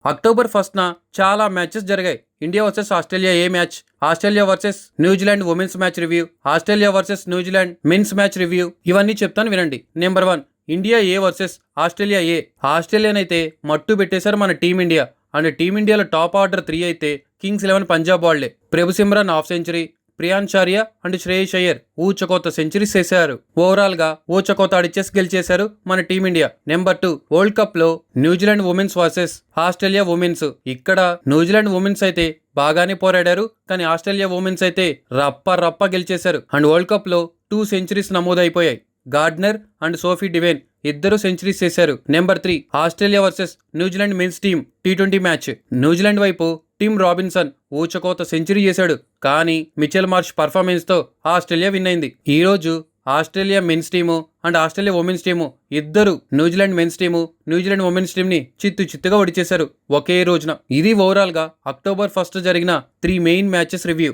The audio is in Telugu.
అక్టోబర్ 1న చాలా మ్యాచెస్ జరిగాయి. ఇండియా వర్సెస్ ఆస్ట్రేలియా ఏ match, Australia versus New Zealand women's match review, Australia versus New Zealand men's match review, ఇవన్నీ చెప్తాను వినండి. నెంబర్ 1, ఇండియా ఏ వర్సెస్ ఆస్ట్రేలియా ఏ. ఆస్ట్రేలియానైతే మట్టు పెట్టేశారు మన టీమిండియా. అండ్ టీమిండియాలో టాప్ ఆర్డర్ 3 అయితే కింగ్స్ 11 పంజాబ్ వాళ్లే. ప్రభు Simran half century, ప్రియాన్చార్య and Shreyas Iyer ఊచకోత సెంచరీస్ చేశారు. ఓవరాల్ గా ఊచకోత ఆడిచ్చేసి గెలిచేశారు మన టీమిండియా. నెంబర్ 2, వరల్డ్ కప్ లో New Zealand women's versus Australia women's. ఇక్కడ న్యూజిలాండ్ ఉమెన్స్ అయితే బాగానే పోరాడారు, కానీ ఆస్ట్రేలియా ఉమెన్స్ అయితే రప్ప గెలిచేశారు. అండ్ వరల్డ్ కప్ లో 2 సెంచరీస్ నమోదైపోయాయి. గార్డ్నర్ అండ్ సోఫీ డివైన్ ఇద్దరు సెంచరీస్ చేశారు. Number 3, Australia versus New Zealand men's team T20 match. New Zealand వైపు టిమ్ రాబిన్సన్ ఊచకోత సెంచరీ చేశాడు, కానీ మిచెల్ మార్ష్ పర్ఫార్మెన్స్ తో ఆస్ట్రేలియా విన్ అయింది. ఈ రోజు Australia men's team and Australia women's team ఇద్దరు New Zealand men's team, New Zealand women's team ని చిత్తుగా ఓడిచేశారు ఒకే రోజున. ఇది ఓవరాల్ గా అక్టోబర్ 1 జరిగిన 3 మెయిన్ మ్యాచెస్ రివ్యూ.